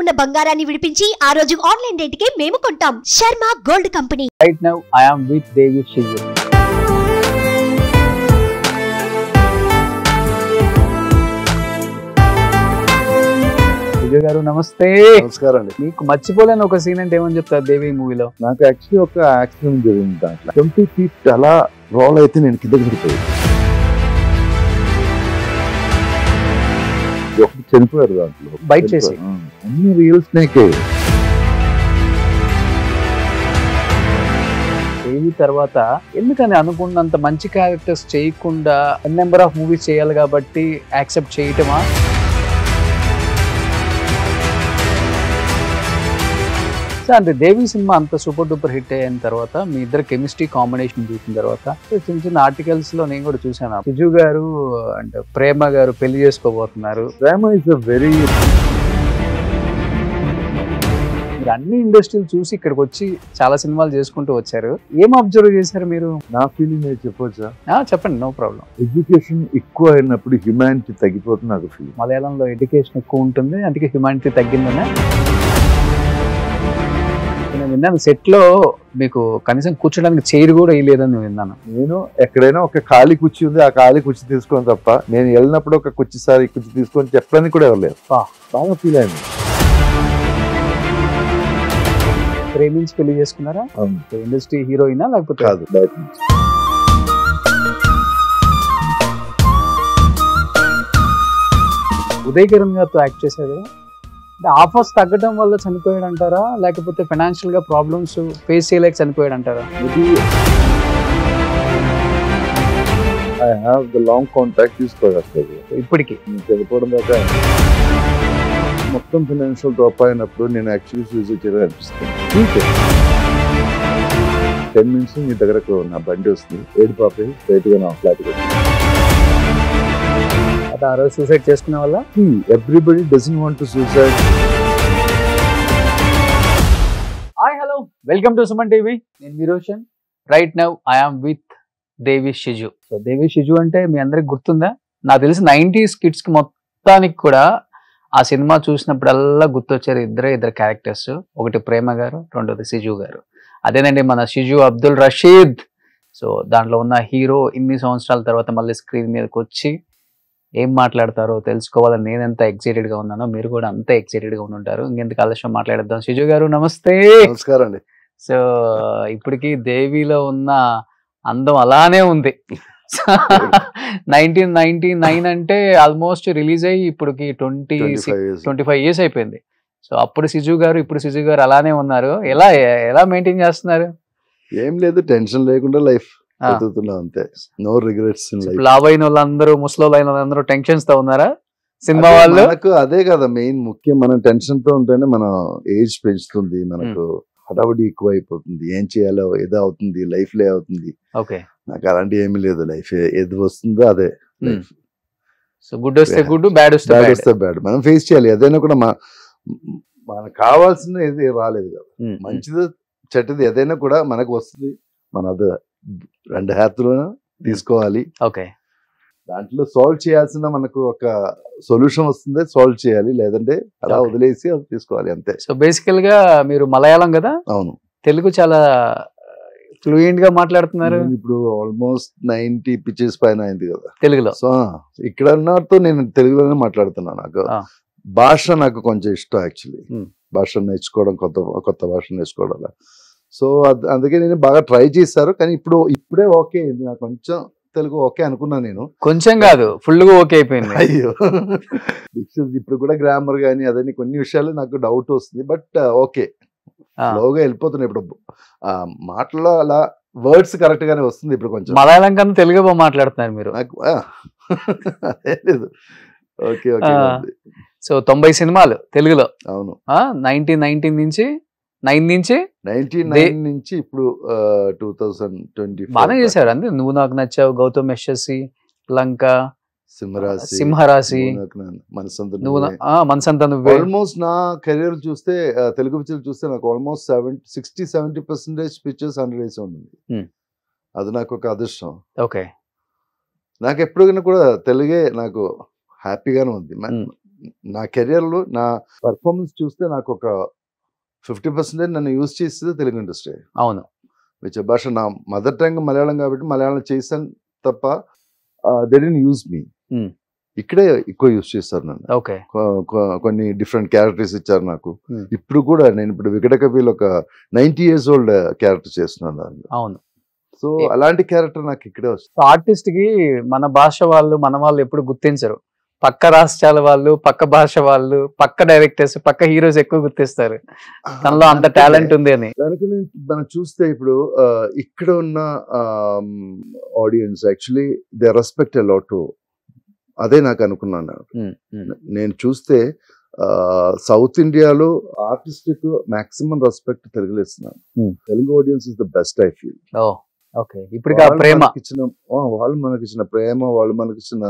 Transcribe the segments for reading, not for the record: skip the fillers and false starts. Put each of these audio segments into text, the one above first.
ఉన్న బంగారాన్ని విడిపించి ఆ రోజు ఆన్లైన్ రేటుకే మేము కొంటాం. Sharma gold company. Right now I am with Devi Shiju. శిజు గారు నమస్తే. నమస్కారం అండి. మీకు మర్చిపోలేని ఒక సీన్ అంటే ఏమని చెప్తారు దేవి మూవీలో? నాకు యాక్చువల్లీ ఒక యాక్సిడెంట్ జరిగింది. దాంట్లో 20 feet అలా రోల్ అయితే నేను కింద పడిపోయాను. ఒకటి చనిపోయారు దాంట్లో బైక్ చేసి. అన్ని రియల్ స్నేక్. దేవి తర్వాత ఎందుకని అనుకున్నంత మంచి క్యారెక్టర్స్ చేయకుండా నెంబర్ ఆఫ్ మూవీస్ చేయాలి కాబట్టి యాక్సెప్ట్ చేయటమా? అంటే దేవి సినిమా అంత సూపర్ డూపర్ హిట్ అయిన తర్వాత మీ ఇద్దరు కెమిస్ట్రీ కాంబినేషన్ చూసిన తర్వాత చిన్న చిన్న ఆర్టికల్స్ లో నేను కూడా చూసాను, శిజు గారు అండ్ ప్రేమ గారు పెళ్లి చేసుకోబోతున్నారు. ప్రేమ ఇస్ అ వెరీ, మీరు అన్ని ఇండస్ట్రీలు చూసి ఇక్కడికి వచ్చి చాలా సినిమాలు చేసుకుంటూ వచ్చారు. ఏం అబ్జర్వ్ చేశారు మీరు? నా ఫీలింగ్ అయితే చెప్పొచ్చా? చెప్పండి, నో ప్రాబ్లం. ఎడ్యుకేషన్ ఎక్కువ అయినప్పుడు హ్యుమానిటీ తగ్గిపోతుంది నాకు ఫీలింగ్. మలయాళంలో ఎడ్యుకేషన్ ఎక్కువ ఉంటుంది, అందుకే హ్యుమానిటీ తగ్గిందనే నేను విన్నాను. సెట్ లో మీకు కనీసం కూర్చోడానికి చైర్ కూడా వేయలేదని విన్నాను. నేను ఎక్కడైనా ఒక ఖాళీ కుర్చీ ఉంది, ఆ ఖాళీ కుర్చీ తీసుకోని తప్ప నేను వెళ్ళినప్పుడు ఒక కుర్చీ తీసుకొని చెప్పడానికి కూడా ఎవరు లేరు. బాగా ఫీల్ అయింది. ప్రేమించి పెళ్లి చేసుకున్నారా? ఇండస్ట్రీ హీరోయినా లేకపోతే? కాదు, బయట నుంచి. ఉదయ్ కిరణ్ గారితో యాక్ట్ చేశారు కదా, ఆఫర్స్ తగ్గడం వల్ల చనిపోయాడు అంటారా, లేకపోతే ఫైనాన్షియల్ గా ప్రాబ్లమ్స్ ఫేస్ చేయలేక చనిపోయాడు అంటారా? I have the long contact తీసుకోవాలి ఇప్పటికి. చనిపోవడం దాకా మొత్తం ఫైనాన్షియల్ డ్రాప్ అయినప్పుడు నేను యాక్చువల్లీ సూసైడ్ చేయాలని అనిపిస్తుంది. 10 minutes మీ దగ్గరకు నా బండి వస్తుంది, ఏడు పాపే స్ట్రైట్గా నా ఫ్లాట్కి వచ్చింది. అది ఆ రోజు సూసైడ్ చేసుకునే వల్ల everybody doesn't want to suicide. Hi, hello, welcome to Suman TV. నేను Viroshan. Right now I am with Devi Shiju. So Devi Shiju అంటే మీ అందరికి గుర్తుందా? నాకు తెలిసి 90s కిడ్స్ కి మొత్తానికి కూడా ఆ సినిమా చూసినప్పుడల్లా గుర్తొచ్చారు ఇద్దరు క్యారెక్టర్స్. ఒకటి ప్రేమ గారు, రెండోది షిజు గారు. అదేనండి మన షిజు అబ్దుల్ రషీద్. సో దాంట్లో ఉన్న హీరో ఇన్ని సంవత్సరాల తర్వాత మళ్ళీ స్క్రీన్ మీదకి వచ్చి ఏం మాట్లాడతారో తెలుసుకోవాలని నేను ఎంత ఎక్సైటెడ్ గా ఉన్నానో మీరు కూడా అంతే ఎక్సైటెడ్ గా ఉంటారు. ఇంకెందుకు ఆలస్యం మాట్లాడేద్దాం. షిజు గారు నమస్తే. నమస్కారం అండి. సో ఇప్పటికి దేవిలో ఉన్న అందం అలానే ఉంది. 1999 అంటే ఆల్మోస్ట్ రిలీజ్ అయ్యి ఇప్పటికి 25 years అయిపోయింది. సో అప్పుడు షిజు గారు, ఇప్పుడు షిజు గారు అలానే ఉన్నారు. ఎలా మెయింటైన్ చేస్తున్నారు? ఏం లేదు, టెన్షన్ లేకుండా లైఫ్ అంతే. No regrets. లావ్ అయిన వాళ్ళందరూ, ముసలోళ్ళు అయిన వాళ్ళందరూ టెన్షన్స్ తో ఉన్నారా సినిమా వాళ్ళు? మనకు అదే కదా మెయిన్ ముఖ్యం. మనం టెన్షన్ తో ఉంటేనే మన ఏజ్ పెంచుతుంది, మనకు హడావుడి ఎక్కువ అయిపోతుంది. ఏం చేయాలో ఏదో అవుతుంది, లైఫ్ లే అవుతుంది. ఓకే, నాకు అలాంటి ఏమీ లేదు. లైఫ్ ఏది వస్తుందో అదే లైఫ్. సో గుడ్ వస్తే గుడ్, బ్యాడ్ వస్తే బ్యాడ్. మనం ఫేస్ చేయాలి. ఏదైనా కూడా మనకు కావాల్సిన ఏది రాలేదు కదా, మంచిది చెడ్డది ఏదైనా కూడా మనకు వస్తుంది. మన అది 2 హ్యాతులను తీసుకోవాలి. ఓకే, దాంట్లో సాల్వ్ చేయాల్సిన మనకు ఒక సొల్యూషన్ వస్తుంది, సాల్వ్ చేయాలి. లేదంటే అలా వదిలేసి అది తీసుకోవాలి అంతే. సో బేసికల్ గా మీరు మలయాళం కదా? అవును. తెలుగు చాలా ఫ్లూయెంట్ గా మాట్లాడుతున్నారు. ఇప్పుడు ఆల్మోస్ట్ 90 pitches పైన అయింది కదా తెలుగులో. సో ఇక్కడ ఉన్నతో నేను తెలుగులోనే మాట్లాడుతున్నా. నాకు భాష నాకు కొంచెం ఇష్టం యాక్చువల్లీ. భాష నేర్చుకోవడం, కొత్త భాష నేర్చుకోవడం. సో అందుకే నేను బాగా ట్రై చేశారు. కానీ ఇప్పుడే ఓకే అయింది నాకు. కొంచెం తెలుగు ఓకే అనుకున్నా నేను. కొంచెం కాదు, ఫుల్ గా ఓకే అయిపోయింది. అయ్యో, ఇప్పుడు కూడా గ్రామర్ కానీ అదని కొన్ని విషయాలు నాకు డౌట్ వస్తుంది. బట్ ఓకే, స్లోగా వెళ్ళిపోతున్నాయి. ఇప్పుడు మాటల్లో అలా వర్డ్స్ కరెక్ట్ గానే వస్తుంది. ఇప్పుడు కొంచెం మలయాళం కన్నా తెలుగు బాగా మాట్లాడుతున్నారు మీరు. నాకు లేదు. Okay okay. సో 90 సినిమాలు తెలుగులో. అవును. 1919 నుంచి 99 నుంచి ఇప్పుడు 2024 బాగా చేశారు. అంతే, నువ్వు నాకు నచ్చావు, గౌతమ్ యశస్వి, లంక, సింహరాశి, మనసంత నువ్వే. ఆల్మోస్ట్ నా కెరీర్ చూస్తే, తెలుగు పిక్చర్ చూస్తే నాకు ఆల్మోస్ట్ 60-70% పిక్చర్స్ 100 ఉంటుంది. అది నాకు ఒక అదృష్టం. ఓకే, నాకు ఎప్పుడైనా కూడా తెలుగే నాకు హ్యాపీగానే ఉంది. నా కెరియర్లో నా పర్ఫార్మెన్స్ చూస్తే నాకు ఒక 50% నన్ను యూజ్ చేసేది తెలుగు ఇండస్ట్రీ. అవును. విచ్ భాష నా మదర్ టంగ్ మలయాళం కాబట్టి మలయాళం చేశాను తప్ప దే డిడ్ంట్ యూజ్ మీ. ఇక్కడే ఎక్కువ యూజ్ చేస్తారు నన్ను. ఓకే. కొన్ని డిఫరెంట్ క్యారెక్టర్స్ ఇచ్చారు నాకు. ఇప్పుడు కూడా నేను ఇప్పుడు వికట కవిలో ఒక 90 years old క్యారెక్టర్ చేస్తున్నాను దాంట్లో. అవును. సో అలాంటి క్యారెక్టర్ నాకు ఇక్కడే వస్తుంది. ఆర్టిస్ట్ కి మన భాష వాళ్ళు మన వాళ్ళు ఎప్పుడు గుర్తించరు. పక్క రాష్ట్రాల వాళ్ళు, పక్క భాష వాళ్ళు, పక్క డైరెక్టర్స్, పక్క హీరోస్ ఎక్కువ గుర్తిస్తారు తనలో అంత టాలెంట్ ఉంది అని. దానికి మనం చూస్తే ఇప్పుడు ఇక్కడ ఉన్న audience actually they respect a lot. అదే నాకు అనుకున్నాను. నేను చూస్తే సౌత్ ఇండియాలో ఆర్టిస్ట్ మాక్సిమం రెస్పెక్ట్ తెలుగులో ఇస్తున్నాను. Telugu audience is the best I feel. ఇప్పుడు వాళ్ళు మనకిచ్చిన ప్రేమ, వాళ్ళు మనకిచ్చిన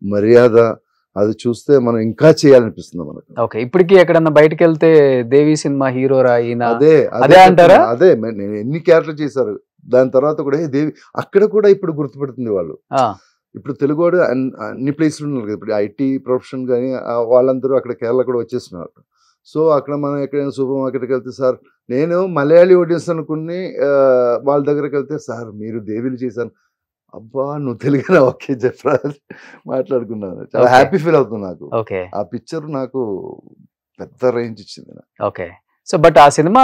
మర్యాద, అది చూస్తే మనం ఇంకా చేయాలనిపిస్తుంది మనకు. ఓకే. ఇప్పటికి ఎక్కడన్నా బయటకు వెళ్తే దేవి సినిమా హీరో రా ఈయన అదే అంటారా? అదే నేను ఎన్ని క్యారెక్టర్ చేశారు దాని తర్వాత కూడా దేవి అక్కడ కూడా ఇప్పుడు గుర్తుపెడుతుంది వాళ్ళు. ఇప్పుడు తెలుగువాడు అన్ని ప్లేస్లు ఉన్నారు కదా. ఇప్పుడు ఐటీ ప్రొఫెషన్ కానీ వాళ్ళందరూ అక్కడ కేరళ కూడా వచ్చేస్తున్నారు. సో అక్కడ మనం ఎక్కడైనా సూపర్ మార్కెట్కి వెళ్తే సార్ నేను మలయాళీ ఆడియన్స్ అనుకుని వాళ్ళ దగ్గరికి వెళ్తే సార్ మీరు దేవిలు చేశాను, అబ్బా నువ్వు తెలుగునా, ఓకే చెప్పరా మాట్లాడుకున్నాను. చాలా హ్యాపీ ఫీల్ అవుతుంది నాకు. ఆ పిక్చర్ నాకు పెద్ద రేంజ్ ఇచ్చింది. ఓకే. సో బట్ ఆ సినిమా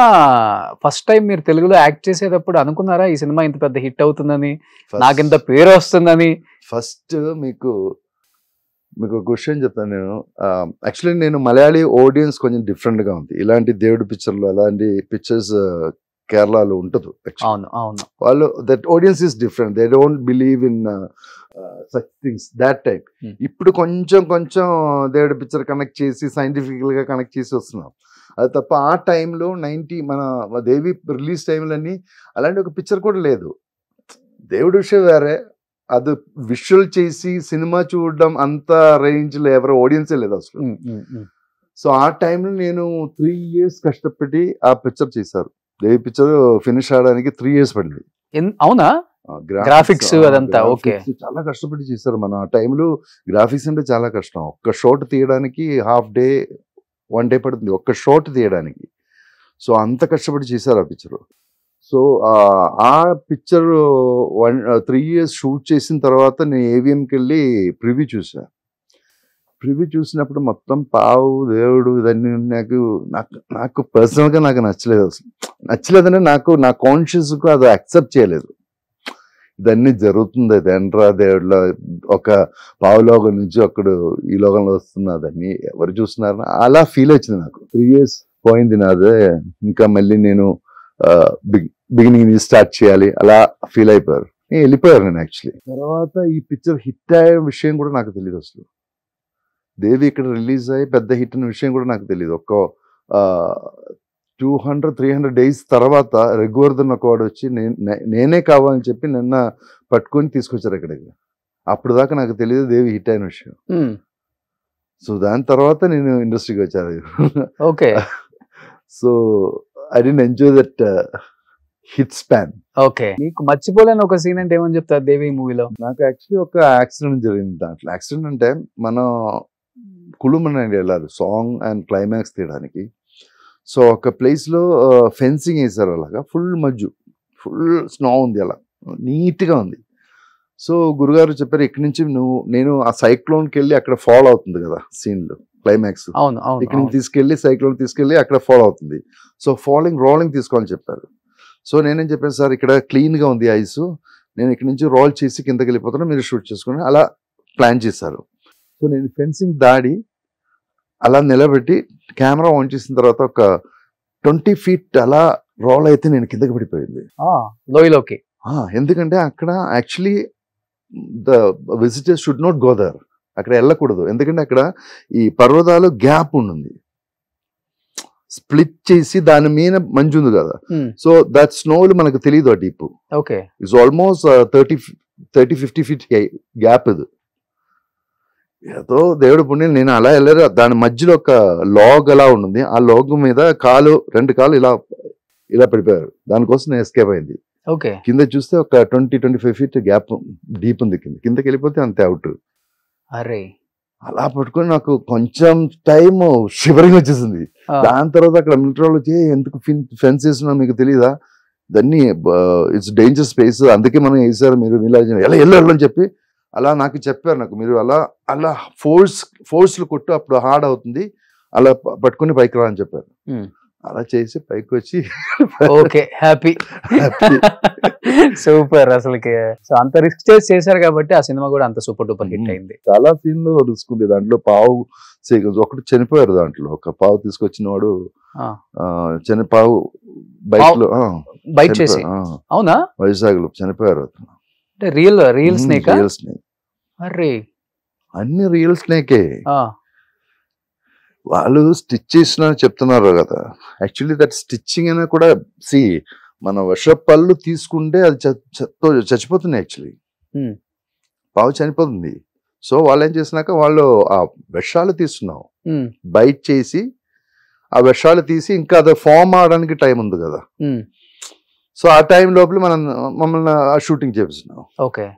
ఫస్ట్ టైం మీరు తెలుగులో యాక్ట్ చేసేటప్పుడు అనుకున్నారా ఈ సినిమా ఇంత పెద్ద హిట్ అవుతుందని, నాకు ఇంత పేరు వస్తుందని? ఫస్ట్ మీకు క్వశ్చన్ చెప్తాను నేను. యాక్చువల్లీ నేను మలయాళీ ఆడియన్స్ కొంచెం డిఫరెంట్ గా ఉంది. ఇలాంటి దేవుడి పిక్చర్లు అలాంటి పిక్చర్స్ కేరళలో ఉంటుంది. వాళ్ళు that audience is different. They don't believe in such things that time. ఇప్పుడు కొంచెం దేవుడి పిక్చర్ కనెక్ట్ చేసి సైంటిఫికల్ గా కనెక్ట్ చేసి వస్తున్నాం. అది తప్ప ఆ టైంలో మన దేవి రిలీజ్ టైంలన్నీ అలాంటి ఒక పిక్చర్ కూడా లేదు. దేవుడి విషయం వేరే, అది విజువల్ చేసి సినిమా చూడడం అంత రేంజ్ లో ఎవరు ఆడియన్సే లేదు అసలు. సో ఆ టైంలో నేను 3 years కష్టపడి ఆ పిక్చర్ చేశారు. దేవి పిక్చర్ ఫినిష్ అవడానికి 3 years పడింది. అవునా? గ్రాఫిక్స్ అదంతా ఓకే. చాలా కష్టపడి చేశారు. మన ఆ టైంలో గ్రాఫిక్స్ అంటే చాలా కష్టం. ఒక్క షాట్ తీయడానికి హాఫ్ డే 1 day పడుతుంది ఒక్క షాట్ తీయడానికి. సో అంత కష్టపడి చేశారు ఆ పిక్చర్. సో ఆ పిక్చర్ 3 years షూట్ చేసిన తర్వాత నేను ఏవిఎంకి వెళ్ళి ప్రివ్యూ చూసినప్పుడు మొత్తం పావు దేవుడు ఇదన్నీ నాకు పర్సనల్గా నాకు నచ్చలేదు. అసలు నచ్చలేదంటే నా కాన్షియస్కు అది యాక్సెప్ట్ చేయలేదు. ఇదన్నీ జరుగుతుంది, అది ఎండ్రా దేవుడిలో ఒక పావులోకం నుంచి ఒకడు ఈ లోకంలో వస్తున్నదని ఎవరు చూస్తున్నారని అలా ఫీల్ వచ్చింది నాకు. 3 years పోయింది నాదే. ఇంకా మళ్ళీ నేను బిగినింగ్ నుంచి స్టార్ట్ చేయాలి అలా ఫీల్ అయిపోయారు. నేను వెళ్ళిపోయారు నేను యాక్చువల్లీ. తర్వాత ఈ పిక్చర్ హిట్ అయ్యే విషయం కూడా నాకు తెలియదు. అసలు దేవి ఇక్కడ రిలీజ్ అయ్యి పెద్ద హిట్ అనే విషయం కూడా నాకు తెలియదు. ఒక 200-300 days తర్వాత రఘువర్ధన్ ఒకవాడు వచ్చి నేనే కావాలని చెప్పి నిన్న పట్టుకొని తీసుకొచ్చారు ఇక్కడికి. అప్పుడు దాకా నాకు తెలియదు దేవి హిట్ అయిన విషయం. సో దాని తర్వాత నేను ఇండస్ట్రీకి వచ్చాను. Okay. So I didn't enjoy that hit span. Okay. నీకు మర్చిపోలేని ఒక సీన్ అంటే ఏమని చెప్తారు దేవి మూవీలో? నాకు యాక్చువల్లీ ఒక యాక్సిడెంట్ జరిగింది దాంట్లో. యాక్సిడెంట్ అంటే మనం కుళుమనండి వెళ్ళాలి సాంగ్ అండ్ క్లైమాక్స్ తీయడానికి. సో ఒక ప్లేస్లో ఫెన్సింగ్ వేసారు, అలాగా ఫుల్ ఫుల్ స్నో ఉంది, అలా నీట్గా ఉంది. సో గురుగారు చెప్పారు ఇక్కడి నుంచి నేను ఆ సైక్లోన్కి వెళ్ళి అక్కడ ఫాలో అవుతుంది కదా సీన్లు క్లైమాక్స్, ఇక్కడ నుంచి తీసుకెళ్ళి సైక్లోన్ తీసుకెళ్ళి అక్కడ ఫాలో అవుతుంది. సో రోలింగ్ తీసుకోవాలని చెప్పారు. సో నేనేం చెప్పాను, సార్ ఇక్కడ క్లీన్గా ఉంది ఐస్, నేను ఇక్కడ నుంచి రోల్ చేసి కిందకి వెళ్ళిపోతాను, మీరు షూట్ చేసుకుని అలా ప్లాన్ చేశారు. సో నేను ఫెన్సింగ్ దాడి అలా నిలబెట్టి కెమెరా ఆన్ చేసిన తర్వాత ఒక 20 feet అలా రోల్ అయితే నేను కిందకి పడిపోయింది లోయలోకి. ఎందుకంటే అక్కడ actually the visitors should not go there, అక్కడ వెళ్ళకూడదు. ఎందుకంటే అక్కడ ఈ పర్వతాలు గ్యాప్ ఉంది, స్ప్లిట్ చేసి దాని మీద మంచు ఉంది కదా. సో దట్ స్నోలు మనకు తెలియదు ఆ deep. It's almost 30-50 feet gap. ఇది ఏదో దేవుడి పుణ్యం నేను అలా వెళ్ళారు. దాని మధ్యలో ఒక లాగ్ అలా ఉంటుంది, ఆ లాగ్ మీద 2 కాళ్ళు ఇలా పడిపోయారు. దానికోసం నేను ఎస్కేప్ అయింది. కింద చూస్తే ఒక 20-25 feet గ్యాప్ డీప్ ఉంది, కిందకి వెళ్ళిపోతే అంతే అవుట్. అరే అలా పట్టుకొని నాకు కొంచెం టైం షివరింగ్ వచ్చేసింది. దాని తర్వాత అక్కడ మిలిటరీ వచ్చి ఎందుకు ఫెన్స్ వేస్తున్నా మీకు తెలియదా, దాన్ని ఇట్స్ డేంజర్ స్పేస్, అందుకే మనం వేసారు, మీరు ఇలా వెళ్ళని చెప్పి అలా నాకు చెప్పారు. నాకు మీరు అలా అలా ఫోర్స్లు కొట్టు, అప్పుడు హార్డ్ అవుతుంది, అలా పట్టుకుని పైకి రా అని చెప్పారు. అలా చేసి పైకి వచ్చి ఓకే, హ్యాపీ, సూపర్. అసలుకి సో అంత రిస్క్ చేశారు కాబట్టి ఆ సినిమా కూడా అంత సూపర్ డూపర్ హిట్ అయింది. చాలా సీన్లు రిస్క్ ఉంది దాంట్లో. పావు ఒకటి చనిపోయారు దాంట్లో, ఒక పావు తీసుకొచ్చిన వాడు పావు బైక్ లో బైక్ చేసి, అవునా, వైజాగ్ లో చనిపోయారు. అంటే రియల్ స్నేక్, అరే అన్ని రియల్ స్నేకే. వాళ్ళు స్టిచ్ చేసిన చెప్తున్నారు కదా, యాక్చువల్లీ దట్ స్టిచ్చింగ్ అయినా కూడా మన పళ్ళు తీసుకుంటే అది చచ్చిపోతుంది. యాక్చువల్లీ పావు చనిపోతుంది. సో వాళ్ళు ఏం చేసినాక వాళ్ళు ఆ విషాలు తీస్తున్నాం, బైట్ చేసి ఆ విషాలు తీసి ఇంకా అది ఫామ్ అవడానికి టైం ఉంది కదా, సో ఆ టైం లోపల మమ్మల్ని ఆ షూటింగ్ చేపిస్తున్నాం.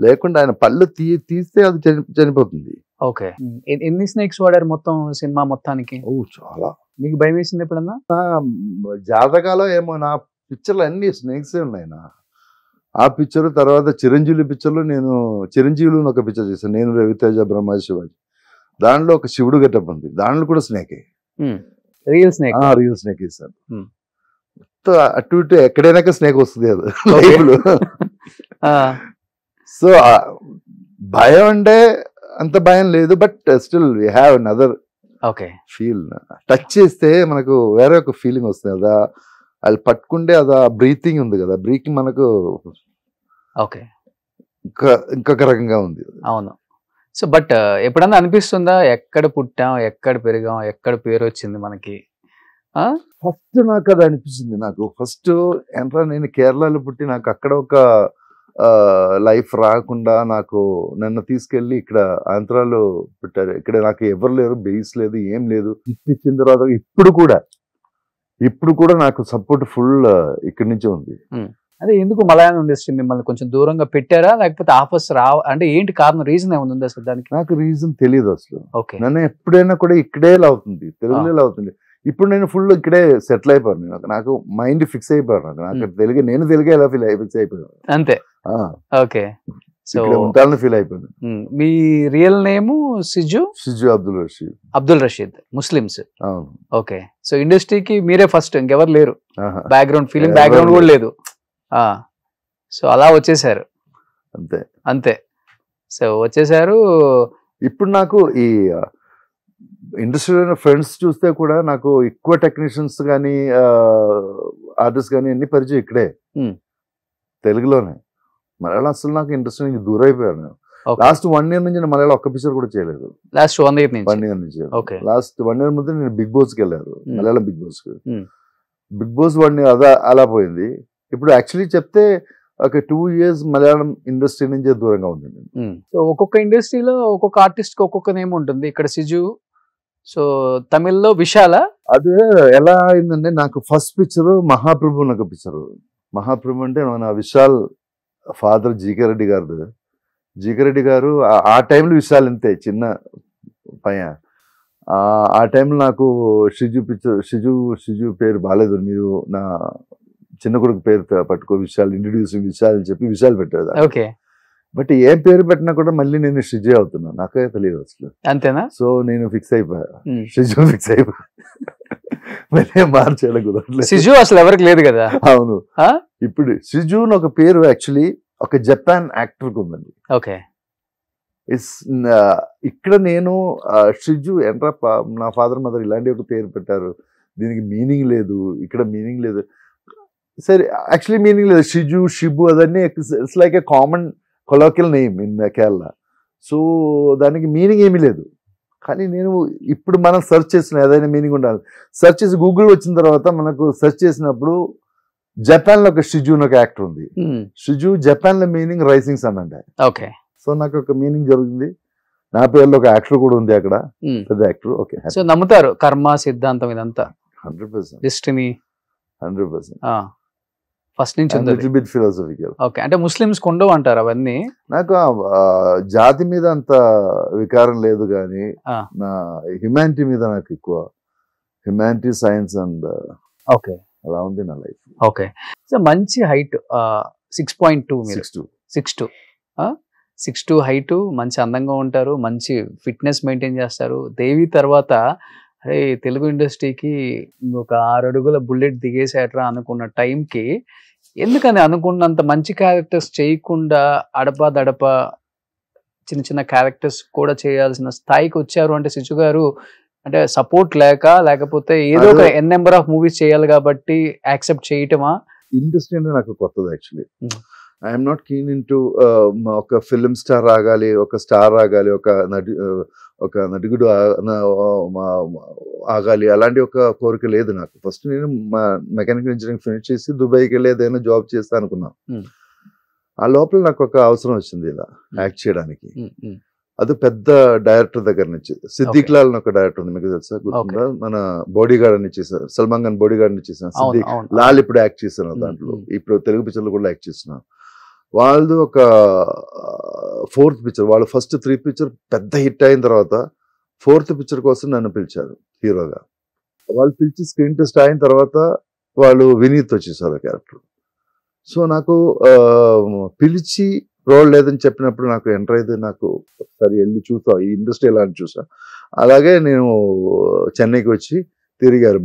లేకుండా ఆయన పళ్ళు తీస్తే అది చనిపోతుంది. ఓకే, ఎన్ని స్నేక్స్ వాడారు మొత్తం సినిమా మొత్తానికి? చాలా. మీకు భయం వేసింది ఎప్పుడన్నా? జాతకాలో ఏమో నా పిక్చర్లు అన్ని స్నేక్స్ ఉన్నాయి. ఆ పిక్చర్ తర్వాత చిరంజీవి పిక్చర్లో నేను చిరంజీవులు ఒక పిక్చర్ చేశాను, నేను రవితేజ బ్రహ్మాజీ శివాజీ. దాంట్లో ఒక శివుడు గెటప్ ఉంది, దాంట్లో కూడా స్నేకే, రియల్ స్నేక్. రియల్ స్నేక్ ఇస్తాను. అటు ఇటు ఎక్కడైనా స్నేక్ వస్తుంది అది. సో భయం అంటే అంత భయం లేదు, but still we have another feel. Touch చేస్తే మనకు వేరే ఒక ఫీలింగ్ వస్తుంది కదా, అది పట్టుకుంటే అది బ్రీతింగ్ ఉంది కదా, బ్రీతింగ్ మనకు ఇంకొక రకంగా ఉంది. అవును. సో బట్ ఎప్పుడన్నా అనిపిస్తుందా ఎక్కడ పుట్టాం, ఎక్కడ పెరిగాం, ఎక్కడ పేరు వచ్చింది మనకి? ఫస్ట్ నాకు అది అనిపిస్తుంది. నాకు ఫస్ట్ ఏంట్రా నేను కేరళలో పుట్టి నాకు అక్కడ ఒక లైఫ్ రాకుండా నాకు నన్ను తీసుకెళ్ళి ఇక్కడ ఆంధ్రాలో పెట్టారు. ఇక్కడ నాకు ఎవరు లేరు, బేస్ లేదు, ఏం లేదు. ఇచ్చిన తర్వాత ఇప్పుడు కూడా నాకు సపోర్ట్ ఫుల్ ఇక్కడి నుంచే ఉంది. అదే ఎందుకు మలయాళం ఇండస్ట్రీ మిమ్మల్ని కొంచెం దూరంగా పెట్టారా, లేకపోతే ఆఫర్స్ అంటే ఏంటి కారణం, రీజన్ ఏముంది అసలు దానికి? నాకు రీజన్ తెలియదు అసలు. నన్ను ఎప్పుడైనా కూడా ఇక్కడే అవుతుంది, తెలుగులో అవుతుంది. ఇప్పుడు నేను ఫుల్ ఇక్కడే సెటిల్ అయిపోయాను. నాకు మైండ్ ఫిక్స్ అయిపోయాను. నాకు తెలుగు, నేను తెలుగే ఎలా ఫిక్స్ అయిపోయాను అంతే. ఓకే, సో ఉంటానని ఫీల్ అయిపోయాను. మీ real name Siju Abdul Rasheed, Muslims. అవును. ఓకే, సో ఇండస్ట్రీకి మీరే ఫస్ట్, ఇంకెవరు లేరు, బ్యాక్గ్రౌండ్ ఫిలిం బ్యాక్గ్రౌండ్ కూడా లేదు. సో అలా వచ్చేసారు, అంతే. సో వచ్చేసారు. ఇప్పుడు నాకు ఈ ఇండస్ట్రీలో ఫ్రెండ్స్ చూస్తే కూడా నాకు ఎక్కువ టెక్నీషియన్స్ కానీ ఆర్టిస్ట్ కానీ అన్ని పరిచయం ఇక్కడే, తెలుగులోనే. మలయాళం అసలు నాకు ఇండస్ట్రీ నుంచి దూరం అయిపోయాను. లాస్ట్ 1 year నుంచి నేను మలయాళం ఒక్క పిక్చర్ కూడా చేయలేదు. లాస్ట్ 1 year నుంచి లాస్ట్ 1 year ముందు నేను బిగ్ బాస్ కి వెళ్ళారు, మలయాళం బిగ్ బాస్ కి. బిగ్ బాస్ 1 year అలా పోయింది. ఇప్పుడు యాక్చువల్లీ చెప్తే ఒక 2 years మలయాళం ఇండస్ట్రీ నుంచి దూరంగా ఉంది. సో ఒక్కొక్క ఇండస్ట్రీలో ఒక్కొక్క ఆర్టిస్ట్ కి ఒక్కొక్క నేమ్ ఉంటుంది. ఇక్కడ సిజు, సో తమిళ్లో విశాల. అదే ఎలా అయిందంటే నాకు ఫస్ట్ పిక్చర్ మహాప్రభు, నాకు పిక్చర్ మహాప్రభు అంటే మన విశాల్ ఫాదర్ జీకే రెడ్డి గారు. జీకే రెడ్డి గారు ఆ టైంలో విశాల్ అంతే చిన్న పయ్య. ఆ టైంలో నాకు షిజు పేరు బాగాలేదు, మీరు నా చిన్న కొడుకు పేరు పట్టుకో విశాల్, ఇంట్రడ్యూసింగ్ విశాల్ అని చెప్పి విశాల్ పెట్టారు. ఓకే, బట్ ఏం పేరు పెట్టినా కూడా మళ్ళీ నేను షిజే అవుతున్నాను, నాకే తెలియదు అసలు. అంతేనా? సో నేను ఫిక్స్ అయిపోయా, షిజు ఫిక్స్ అయిపోయా. మళ్ళీ మార్చేయడం కుదరలేదు. షిజు అసలు ఎవరికి లేదు కదా. అవును. ఇప్పుడు షిజు ఒక పేరు యాక్చువల్లీ ఒక జపాన్ యాక్టర్ కు ఉందండి. ఓకే, ఇక్కడ నేను షిజు ఎంట్రా నా ఫాదర్ మదర్ ఇలాంటి ఒక పేరు పెట్టారు, దీనికి మీనింగ్ లేదు, ఇక్కడ మీనింగ్ లేదు. సరే, యాక్చువల్లీ మీనింగ్ లేదు. షిజు, షిబు అదన్నీ it's like a common colloquial name in Kerala. So దానికి మీనింగ్ ఏమీ లేదు. కానీ నేను ఇప్పుడు మనం సెర్చ్ చేసిన ఏదైనా మీనింగ్ ఉండాలి. సెర్చ్ చేసి గూగుల్ వచ్చిన తర్వాత మనకు సెర్చ్ చేసినప్పుడు జపాన్ లో ఒక షిజు ఒక యాక్టర్ ఉంది. షిజు జపాన్ లో మీనింగ్ రైసింగ్ సన్ అంటే. ఓకే, సో నాకు ఒక మీనింగ్ జరుగుతుంది. నా పేరులో ఒక యాక్టర్ కూడా ఉంది అక్కడ, పెద్ద యాక్టర్. ఓకే, సో నమ్ముతారు కర్మ సిద్ధాంతం ఇదంతా? 100%. డెస్టినీ 100%. ఫస్ట్ నుంచి ఉంది లిటిల్ బిట్ ఫిలాసఫికల్. ఓకే, అంటే ముస్లిమ్స్ ఉండవు అంటారు అవన్నీ. నాకు జాతి మీద అంత వికారం లేదు, కానీ నా హ్యుమానిటీ మీద నాకు ఎక్కువ, హ్యుమానిటీ, సైన్స్ అండ్ ఓకే అలా ఉంది నా లైఫ్. ఓకే, సో మంచి హైట్ 6.2, 6'2", 6'2" హైట్, మంచి అందంగా ఉంటారు, మంచి ఫిట్నెస్ మెయింటైన్ చేస్తారు. దేవి తర్వాత అరే తెలుగు ఇండస్ట్రీకి ఒక 6 అడుగుల బుల్లెట్ దిగేసేట్రా అనుకున్న టైంకి ఎందుకని అనుకున్నంత మంచి క్యారెక్టర్స్ చేయకుండా దడప చిన్న చిన్న క్యారెక్టర్స్ కూడా చేయాల్సిన స్థాయికి వచ్చారు అంటే సిజు గారు అంటే సపోర్ట్ లేకపోతే ఏదో ఒక నెంబర్ ఆఫ్ మూవీస్ చేయాలి కాబట్టి యాక్సెప్ట్ చేయటమా? ఇండస్ట్రీ అంటే నాకు కొత్తది actually. I'm not keen in to ఒక ఫిల్మ్ స్టార్ రాగాలి, ఒక స్టార్ రాగాలి, ఒక నటుడు ఆగాలి, అలాంటి ఒక కోరిక లేదు నాకు. ఫస్ట్ నేను మా మెకానికల్ ఇంజనీరింగ్ ఫినిష్ చేసి దుబాయ్కి వెళ్ళి ఏదైనా జాబ్ చేస్తా అనుకున్నాను. ఆ లోపల నాకు ఒక అవసరం వచ్చింది ఇలా యాక్ట్ చేయడానికి. అది పెద్ద డైరెక్టర్ దగ్గర నుంచి, సిద్దిక్ లాల్ ఒక డైరెక్టర్ ఉంది, మీకు తెలుసా గుర్తుందా? మన బాడీ గార్డ్ అని చేశారు, సల్మాన్ ఖాన్ బాడీ గార్డ్ అని చేశాను. సిద్దిక్ లాల్ ఇప్పుడు యాక్ట్ చేశాను దాంట్లో, ఇప్పుడు తెలుగు పిక్చర్లు కూడా యాక్ట్ చేస్తున్నాను. వాళ్ళది ఒక 4th పిక్చర్, వాళ్ళు ఫస్ట్ 3 పిక్చర్ పెద్ద హిట్ అయిన తర్వాత 4th పిక్చర్ కోసం నన్ను పిలిచారు హీరోగా. వాళ్ళు పిలిచి స్క్రీన్ టెస్ట్ అయిన తర్వాత వాళ్ళు వినీత్ వచ్చేసారు క్యారెక్టర్. సో నాకు పిలిచి రోల్ లేదని చెప్పినప్పుడు నాకు ఎంటర్ అయితే నాకు ఒకసారి వెళ్ళి చూసా ఈ ఇండస్ట్రీ ఎలా అని చూసా. అలాగే నేను చెన్నైకి వచ్చి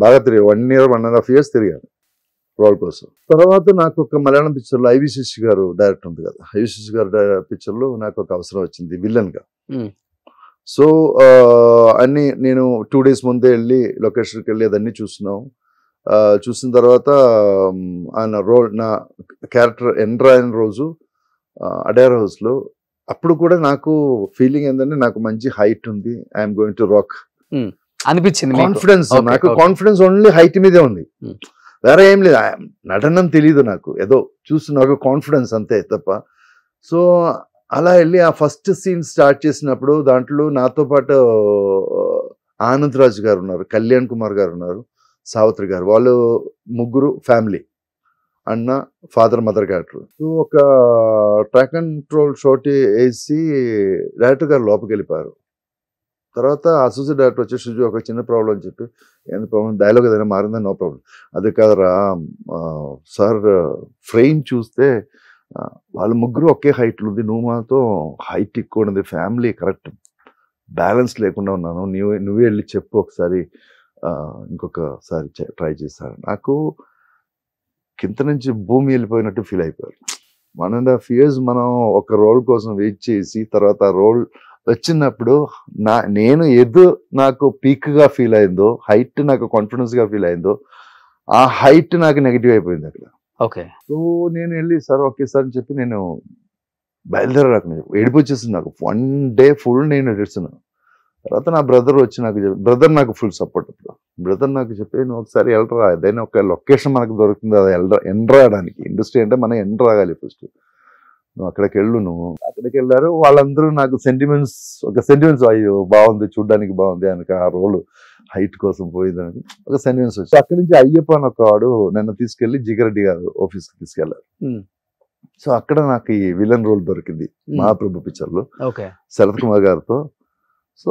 బాగా తిరిగారు, 1 year 1.5 years తిరిగాను రోల్ కోసం. తర్వాత నాకు ఒక మలయాళం పిక్చర్లో ఐవిశేషి గారు డైరెక్టర్ ఉంది కదా, ఐవిశేషి గారు పిక్చర్లో నాకు ఒక అవసరం వచ్చింది విలన్గా. సో అన్ని నేను 2 days ముందే వెళ్ళి లొకేషన్కి వెళ్ళి అదన్నీ చూస్తున్నాం. చూసిన తర్వాత ఆయన రోల్ నా క్యారెక్టర్ ఎంటర్ అయిన రోజు అడయార్ హౌస్లో, అప్పుడు కూడా నాకు ఫీలింగ్ ఏంటంటే నాకు మంచి హైట్ ఉంది, ఐఎమ్ గోయింగ్ టు రాక్ అనిపించింది. కాన్ఫిడెన్స్, నాకు కాన్ఫిడెన్స్ ఓన్లీ హైట్ మీదే ఉంది, వేరే ఏం లేదు. నటనం తెలీదు నాకు, ఏదో చూసి నాకు కాన్ఫిడెన్స్ అంతే తప్ప. సో అలా వెళ్ళి ఆ ఫస్ట్ సీన్ స్టార్ట్ చేసినప్పుడు దాంట్లో నాతో పాటు ఆనంద్ రాజ్ గారు ఉన్నారు, కళ్యాణ్ కుమార్ గారు ఉన్నారు, సావిత్రి గారు, వాళ్ళు ముగ్గురు ఫ్యామిలీ, అన్న ఫాదర్ మదర్ క్యారెక్టర్. సో ఒక ట్రాక్ అండ్ కంట్రోల్ షాట్ వేసి డైరెక్టర్ గారు లోపలికి వెళ్ళిపోయారు. తర్వాత అసోసియేట్ డైరెక్టర్ వచ్చేసి ఒక చిన్న ప్రాబ్లం అని చెప్పి, ఏంటి ప్రాబ్లం, డైలాగ్ ఏదైనా మారిందా? No problem. అది కాదురా సార్, ఫ్రేమ్ చూస్తే వాళ్ళ ముగ్గురు ఒకే హైట్లు ఉంది, నువ్వు మాతో హైట్ ఎక్కువ ఉంది, ఫ్యామిలీ కరెక్ట్ బ్యాలెన్స్ లేకుండా ఉన్నాను, నువ్వే వెళ్ళి చెప్పు ఒకసారి, ఇంకొకసారి ట్రై చేశాను. నాకు కింద నుంచి భూమి వెళ్ళిపోయినట్టు ఫీల్ అయిపోయారు. 1.5 years మనం ఒక రోల్ కోసం వెయిట్ చేసి తర్వాత రోల్ వచ్చినప్పుడు నేను నాకు పీక్ గా ఫీల్ అయిందో, హైట్ నాకు కాన్ఫిడెన్స్ గా ఫీల్ అయిందో, ఆ హైట్ నాకు నెగిటివ్ అయిపోయింది అక్కడ. ఓకే, సో నేను వెళ్ళి సార్ ఓకే సార్ అని చెప్పి నేను బయలుదేరాక ఏడుపు వచ్చేసింది నాకు. 1 day full నేను ఏడుస్తున్నాను. తర్వాత నా బ్రదర్ వచ్చి నాకు బ్రదర్ నాకు ఫుల్ సపోర్ట్. బ్రదర్ నాకు చెప్పి నువ్వు ఒకసారి వెళ్ళరా, ఏదైనా ఒక లొకేషన్ మనకు దొరుకుతుంది అది ఎండరాడానికి, ఇండస్ట్రీ అంటే మనం ఎండరాగాలి ఫస్ట్, నువ్వు అక్కడికి వెళ్ళు. నువ్వు అక్కడికి వెళ్ళారు, వాళ్ళందరూ నాకు సెంటిమెంట్స్ అయ్యో బాగుంది, చూడ్డానికి బాగుంది అని, ఆ రోల్ హైట్ కోసం పోయిందని ఒక సెంటిమెంట్స్ వచ్చి అక్కడి నుంచి అయ్యప్ప అని ఒక వాడు నన్ను తీసుకెళ్లి జిగరెడ్డి గారు ఆఫీస్కి తీసుకెళ్లారు. సో అక్కడ నాకు ఈ విలన్ రోల్ దొరికింది మహాప్రభు పిక్చర్ లో శరత్ కుమార్ గారితో. సో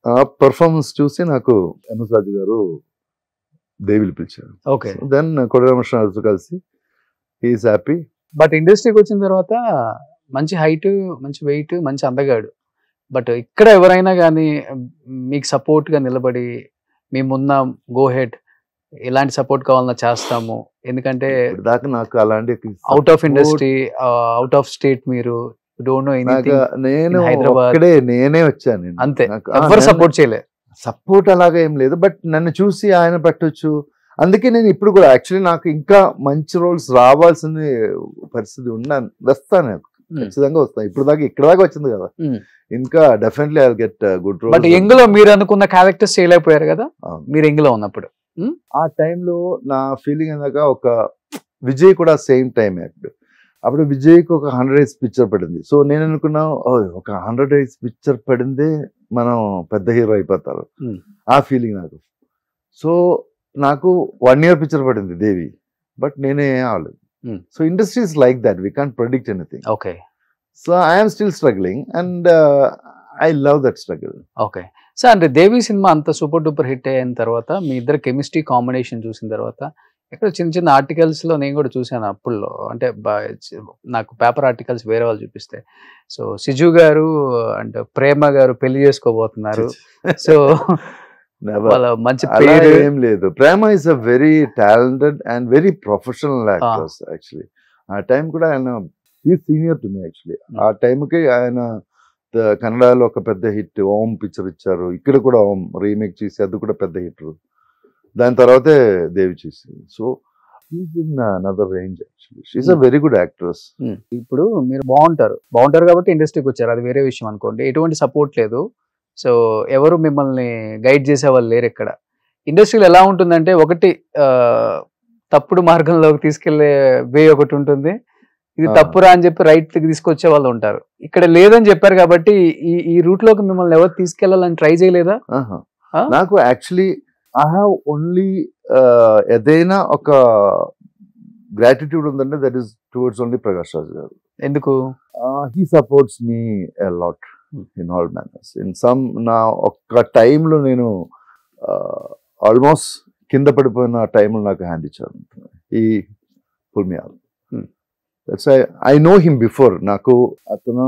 ఆ పర్ఫార్మెన్స్ చూసి నాకు ఎంఎస్ రాజు గారు దేవిలు పిలిచారు. దెన్ కొడరామకృష్ణ కలిసి హీఈస్ హ్యాపీ. బట్ ఇండస్ట్రీకి వచ్చిన తర్వాత మంచి హైట్, మంచి వెయిట్, మంచి అందగాడు. బట్ ఇక్కడ ఎవరైనా కానీ మీకు సపోర్ట్ గా నిలబడి మేమున్నాం, గో హెడ్, ఎలాంటి సపోర్ట్ కావాలన్నా చేస్తాము, ఎందుకంటే దాకా నాకు అలాంటి out of industry, out of state, మీరు డోంట్ నో ఎనీథింగ్, నేను హైదరాబాద్ నేనే వచ్చాను అంతే, ఎవరు సపోర్ట్ చేయలేదు. సపోర్ట్ అలాగా ఏం లేదు, బట్ నన్ను చూసి ఆయన పెట్టొచ్చు. అందుకే నేను ఇప్పుడు కూడా యాక్చువల్లీ నాకు ఇంకా మంచి రోల్స్ రావాల్సిన పరిస్థితి వస్తాను, ఖచ్చితంగా వస్తాను. ఇప్పుడు దాకా ఇక్కడ దాకా వచ్చింది కదా, ఇంకా definitely I will get good role. But ఎంగులో మీరు అనుకున్న క్యారెక్టర్స్ చేయలేకపోయారు కదా మీరు ఎంగులో ఉన్నప్పుడు. ఆ టైంలో నా ఫీలింగ్ ఏందాక ఒక విజయ్ కూడా సేమ్ టైం యాక్ట్. అప్పుడు విజయ్కి ఒక 100 days పిక్చర్ పడింది. సో నేను అనుకున్నా ఒక 100 days పిక్చర్ పడిందే మనం పెద్ద హీరో అయిపోతారు, ఆ ఫీలింగ్ నాకు. సో నాకు 1 year పిక్చర్ పడింది దేవి, బట్ నేనే అవ్వలేదు. So industry is like that, we can't predict anything. Okay. So I'm still struggling and I love that struggle. Okay sir, అంటే దేవి సినిమా అంత సూపర్ డూపర్ హిట్ అయిన తర్వాత మీ ఇద్దరు కెమిస్ట్రీ కాంబినేషన్ చూసిన తర్వాత ఎక్కడ చిన్న చిన్న ఆర్టికల్స్ లో నేను కూడా చూసాను అప్పుల్లో, అంటే నాకు పేపర్ ఆర్టికల్స్ వేరే వాళ్ళు చూపిస్తే, సో సిజు గారు అండ్ ప్రేమ గారు పెళ్లి చేసుకోబోతున్నారు, సో వాళ్ళ మంచి పేరు ఏం లేదు. Prema is a very talented and very professional actors actually. ఆ టైం కూడా ఆయన సీనియర్ టు మీ యాక్చువల్లీ. ఆ టైంకి ఆయన కన్నడలో ఒక పెద్ద హిట్ ఓం పిక్చర్ ఇచ్చారు, ఇక్కడ కూడా ఓం రీమేక్ చేసి అది కూడా పెద్ద హిట్. దాని తర్వాతే దేవి చేసింది. So she's in another range actually. She's a very good actress. ఇప్పుడు మీరు బాగుంటారు కాబట్టి ఇండస్ట్రీకి వచ్చారు, అది వేరే విషయం అనుకోండి. ఎటువంటి సపోర్ట్ లేదు, సో ఎవరు మిమ్మల్ని గైడ్ చేసే వాళ్ళు లేరు ఇక్కడ. ఇండస్ట్రీలో ఎలా ఉంటుందంటే, ఒకటి తప్పుడు మార్గంలోకి తీసుకెళ్లే వే ఒకటి ఉంటుంది, ఇది తప్పురా అని చెప్పి రైట్ తీసుకొచ్చే వాళ్ళు ఉంటారు. ఇక్కడ లేదని చెప్పారు కాబట్టి ఈ రూట్ లోకి మిమ్మల్ని ఎవరు తీసుకెళ్లాలని ట్రై చేయలేదా? నాకు యాక్చువల్లీ ఐ హావ్ ఓన్లీ ఏదైనా ఒక గ్రాటిట్యూడ్ ఉందంటే that is towards only Prakash Raj గారు. ఎందుకు? He supports me a lot in all manners. In some నా ఒక్క టైంలో నేను ఆల్మోస్ట్ కింద పడిపోయిన టైంలో నాకు హ్యాండ్ ఇచ్చారు. ఈ pull me all. I know him before. నాకు అతను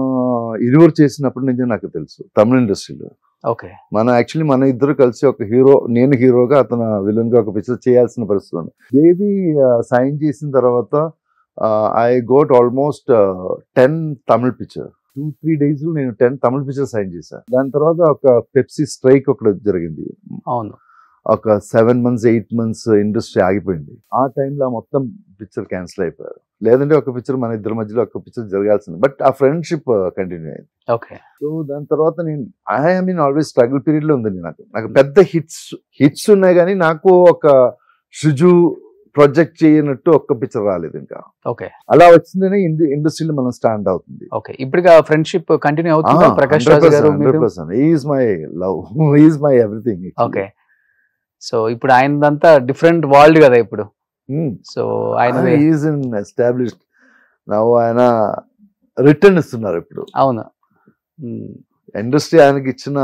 ఇరువురు చేసినప్పటి నుంచి నాకు తెలుసు తమిళ ఇండస్ట్రీలో. ఓకే. మన ఇద్దరు కలిసి ఒక హీరో, నేను హీరోగా అతను విలన్ గా ఒక పిక్చర్ చేయాల్సిన పరిస్థితి ఉంది. దేవి సైన్ చేసిన తర్వాత I got almost 10 Tamil picture. 2-3 days లో నేను 10 తమిళ పిక్చర్ సైన్ చేశాను. దాని తర్వాత ఒక పెప్సీ స్ట్రైక్ ఒకటి జరిగింది. అవును. ఒక 7 months 8 months ఇండస్ట్రీ ఆగిపోయింది. ఆ టైంలో మొత్తం పిక్చర్ క్యాన్సిల్ అయిపోయారు. లేదంటే ఒక పిక్చర్ మన ఇద్దరి మధ్యలో ఒక పిక్చర్ జరగాల్సింది. బట్ ఆ ఫ్రెండ్షిప్ కంటిన్యూ అయింది. ఓకే. సో దాని తర్వాత నేను I mean always struggle period లో ఉందండి. నాకు పెద్ద హిట్స్ ఉన్నాయి కానీ నాకు ఒక షుజు ప్రొజెక్ట్ చేయనట్టు ఒక్క పిక్చర్ రాలేదు ఇంకా. ఓకే. అలా వచ్చిందనే ఇండస్ట్రీలో మనం స్టాండ్ అవుతుంది. ఓకే. ఇప్పుడు ఫ్రెండ్షిప్ కంటిన్యూ అవుతుంది. ప్రకాష్ రాజ్ గారు 100%. He is my love, he is my everything. Okay. So ఇప్పుడు ఆయనదంతా డిఫరెంట్ వరల్డ్ కదా ఇప్పుడు. సో ఆయన ఈజ్ ఇన్ ఎస్టాబ్లిష్డ్ నౌ. ఆయన రిటర్న్ ఇస్తున్నారు ఇప్పుడు. అవును. ఇండస్ట్రీ ఆయనకి ఇచ్చిన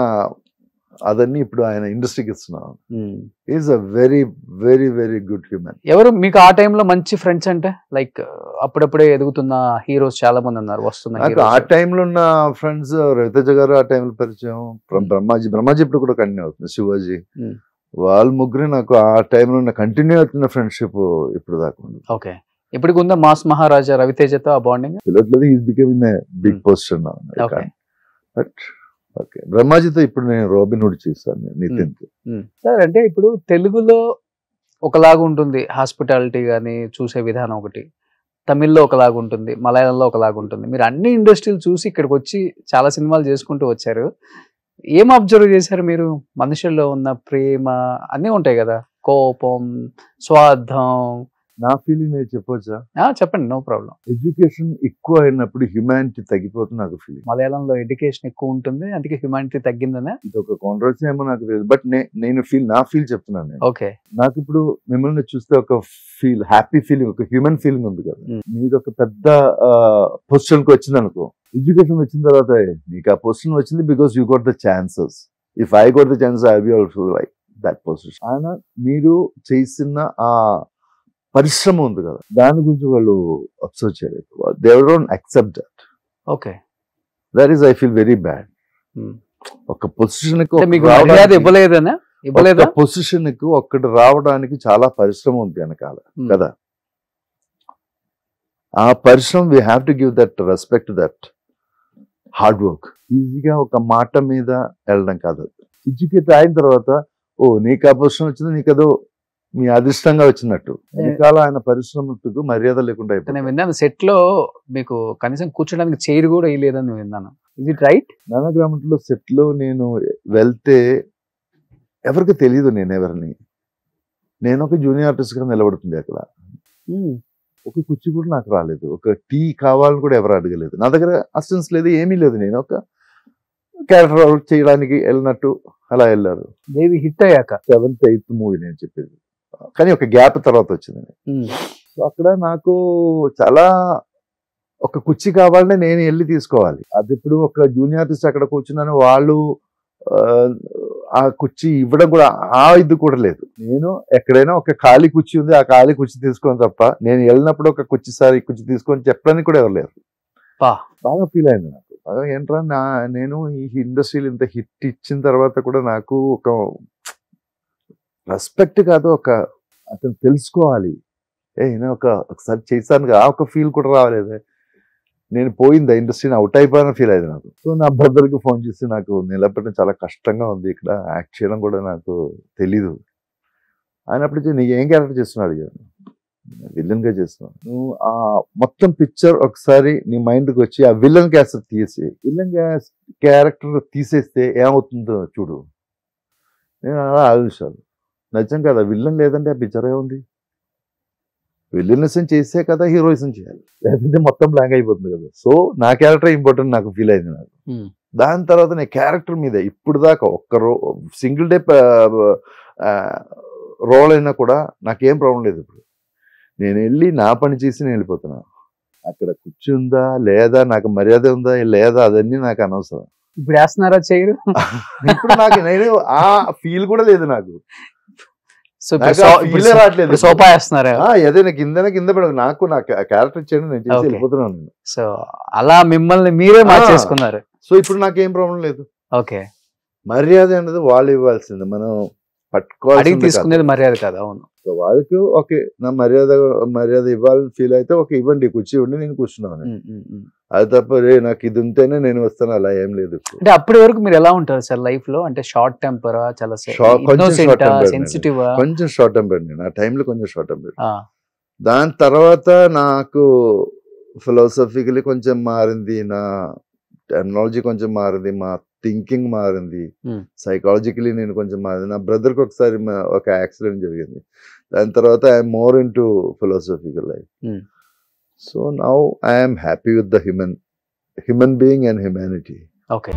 అదన్నీ ఇప్పుడు ఆయన ఇండస్ట్రీకి ఇస్తున్నారు. Is a very very very good human. ఎవరు మీకు ఆ టైంలో మంచి ఫ్రెండ్స్ అంటే, లైక్ అప్పుడప్పుడే ఎదుగుతున్న హీరోస్ చాలా మంది ఉన్నారు, వస్తున్నారు. ఆ టైంలో ఉన్న ఫ్రెండ్స్ రవితేజ గారు ఆ టైంలో పరిచయం, బ్రహ్మాజీ ఇప్పుడు కూడా కంటిన్యూ అవుతుంది, శివాజీ, వాళ్ళ ముగ్గురు నాకు ఆ టైంలో కంటిన్యూ అవుతున్న ఫ్రెండ్షిప్ ఇప్పుడు దాకా ఉంది. ఓకే. ఇప్పటికి ఉందా మాస్ మహారాజా రవితేజతో ఆ బాండింగ్? తెలియట్లేదు. Is becoming a big position. But okay, బ్రహ్మాజీతో ఇప్పుడు నేను రాబిన్ హుడ్ చేశాను నితిన్. సార్, అంటే ఇప్పుడు తెలుగులో ఒకలాగా ఉంటుంది హాస్పిటాలిటీ కానీ చూసే విధానం ఒకటి, తమిళ్లో ఒకలాగా ఉంటుంది, మలయాళంలో ఒకలాగా ఉంటుంది. మీరు అన్ని ఇండస్ట్రీలు చూసి ఇక్కడికి వచ్చి చాలా సినిమాలు చేసుకుంటూ వచ్చారు. ఏం అబ్జర్వ్ చేశారు మీరు? మనుషుల్లో ఉన్న ప్రేమ అన్నీ ఉంటాయి కదా, కోపం, స్వార్థం. నా ఫీలింగ్ నేను చెప్పొచ్చా? చెప్పండి, నో ప్రాబ్లం. ఎడ్యుకేషన్ ఎక్కువ అయినప్పుడు హ్యుమానిటీ తగ్గిపోతుంది నాకు ఫీలింగ్. మలయాళంలో ఎడ్యుకేషన్ ఎక్కువ ఉంటుంది, అందుకే హ్యుమానిటీ తగ్గిందనే. ఇది ఒక కాంట్రవర్సీ ఏమో నాకు తెలియదు, బట్ నేను నా ఫీల్ చెప్తున్నాను నేను. ఓకే. నాకు ఇప్పుడు మిమ్మల్ని చూస్తే ఒక హ్యాపీ ఫీలింగ్, ఒక హ్యూమన్ ఫీలింగ్ ఉంది కదా. మీరు ఒక పెద్ద పొజిషన్ కి వచ్చింది అనుకో, ఎడ్యుకేషన్ వచ్చిన తర్వాత మీకు ఆ పొజిషన్ వచ్చింది because you got the chances. If I got the chances I be also like that position. ఆయన మీరు చేసిన ఆ పరిశ్రమ ఉంది కదా, దాని గురించి వాళ్ళు అబ్జర్వ్ చేయలేదు. They don't accept that. Okay. That is I feel very bad. ఒక పొజిషన్ పొజిషన్ కు ఒక్కటి రావడానికి చాలా పరిశ్రమ ఉంది వెనకాల కదా. ఆ పరిశ్రమ we have to give that respect, that hard work. ఈజీగా ఒక మాట మీద వెళ్ళడం కాదు. ఎడ్యుకేట్ అయిన తర్వాత నీకు ఆ పొజిషన్ వచ్చింది, నీకదో మీ అదృష్టంగా వచ్చినట్టు. వెనకాల ఆయన పరిశ్రమకు మర్యాద లేకుండా అయిపోయింది. నేను విన్నాను, సెట్ లో మీకు కనీసం కూర్చోడానికి చైర్ కూడా వేయలేదని విన్నాను. Is it right? నానగ్రామంలో సెట్ లో నేను వెళ్తే ఎవరికి తెలియదు నేను ఎవరిని. నేను ఒక జూనియర్ ఆర్టిస్ట్ గా నిలబడుతుంది అక్కడ. ఒక కుర్చీ కూడా నాకు రాలేదు, ఒక టీ కావాలని కూడా ఎవరు అడగలేదు. నా దగ్గర అసిస్టెన్స్ లేదు, ఏమీ లేదు. నేను ఒక క్యారెక్టర్ చేయడానికి వెళ్ళినట్టు అలా వెళ్ళారు. దేవి హిట్ అయ్యాక 7th 8th మూవీ నేను చెప్పేది, కానీ ఒక గ్యాప్ తర్వాత వచ్చింది. సో అక్కడ నాకు చాలా ఒక కుర్చీ కావాలంటే నేను వెళ్ళి తీసుకోవాలి. అది ఇప్పుడు ఒక జూనియర్ ఆర్టిస్ట్ అక్కడ కూర్చున్నాను, వాళ్ళు ఆ కుర్చీ ఇవ్వడం కూడా ఇది కూడా లేదు. నేను ఎక్కడైనా ఒక ఖాళీ కుర్చీ ఉంది, ఆ ఖాళీ కుర్చీ తీసుకోని తప్ప నేను వెళ్ళినప్పుడు ఒక కుర్చీ సార్ ఈ కుర్చీ తీసుకొని చెప్పడానికి కూడా ఎవరు లేరు. బాగా ఫీల్ అయింది నాకు. బాగా ఏంట్రా నేను ఈ ఇండస్ట్రీలో ఇంత హిట్ ఇచ్చిన తర్వాత కూడా నాకు ఒక రెస్పెక్ట్ కాదు, ఒక అతను తెలుసుకోవాలి, నేను ఒకసారి చేశాను కదా ఒక ఫీల్ కూడా రాలేదు. నేను పోయింది ఇండస్ట్రీని అవుట్ అయిపోయిన ఫీల్ అయింది నాకు. సో నా బ్రదర్కి ఫోన్ చేసి నాకు నిలబెట్టడం చాలా కష్టంగా ఉంది, ఇక్కడ యాక్ట్ చేయడం కూడా నాకు తెలీదు. అయినప్పుడు నీకు ఏం క్యారెక్టర్ చేస్తున్నాడు అడిగాను. విలన్గా చేస్తున్నాను. నువ్వు ఆ మొత్తం పిక్చర్ ఒకసారి నీ మైండ్కి వచ్చి ఆ విలన్ క్యారెక్టర్ తీసేస్తే ఏమవుతుందో చూడు. నేను అలా ఆలోచించాను. నిజం కదా, విలన్ లేదంటే ఆ పిక్చర్ ఏముంది? విలనిజం చేసే కదా హీరోయిజం చేయాలి, లేదంటే మొత్తం బ్లాంక్ అయిపోతుంది కదా. సో నా క్యారెక్టర్ ఇంపార్టెంట్ నాకు ఫీల్ అయింది నాకు. దాని తర్వాత నేను క్యారెక్టర్ మీద ఇప్పుడు దాకా ఒక్క సింగిల్ డే రోల్ అయినా కూడా నాకేం ప్రాబ్లం లేదు. ఇప్పుడు నేను వెళ్ళి నా పని చేసి నేను వెళ్ళిపోతున్నాను. అక్కడ కూర్చుందా లేదా, నాకు మర్యాద ఉందా లేదా, అదన్నీ నాకు అనవసరం. ఇప్పుడు వేస్తున్నారా చేయరు? ఇప్పుడు నాకు నేను ఆ ఫీల్ కూడా లేదు నాకు. రావట్లేదు. సోఫా వేస్తున్నారా? ఏదైనా కింద పడదు నాకు, నా క్యారెక్టర్ చేయండి, నేను చేసి వెళ్ళిపోతున్నాను. సో అలా మిమ్మల్ని మీరే మార్చేసుకున్నారు. సో ఇప్పుడు నాకేం ప్రాబ్లం లేదు. ఓకే, మర్యాద అనేది వాళ్ళు ఇవ్వాల్సింది, మనం పట్టుకోవాలి, తీసుకునేది మర్యాద కదా. అవును. సో వాళ్ళకి ఓకే, నా మర్యాద ఇవ్వాలని ఫీల్ అయితే ఓకే ఇవ్వండి, కూర్చి ఉండి నేను కూర్చున్నాను. అది తప్ప రే నాకు ఇది ఉంటేనే నేను వస్తాను అలా ఏం లేదు. అంటే అప్పటి వరకు మీరు ఎలా ఉంటారు సార్ లైఫ్ లో? అంటే షార్ట్ టెంపర్, చాలా సెన్సిటివ్? కొంచెం షార్ట్ టెంపర్ నేను ఆ టైంలో, కొంచెం షార్ట్ టెంపర్. దాని తర్వాత నాకు ఫిలాసఫికలీ కొంచెం మారింది, నా టెక్నాలజీ కొంచెం మారింది, మా థింకింగ్ మారింది, సైకాలజికలీ నేను కొంచెం మారింది. నా బ్రదర్కి ఒకసారి ఒక యాక్సిడెంట్ జరిగింది, దాని తర్వాత I'm more in to philosophical life. So now I'm happy with the human being and humanity. Okay.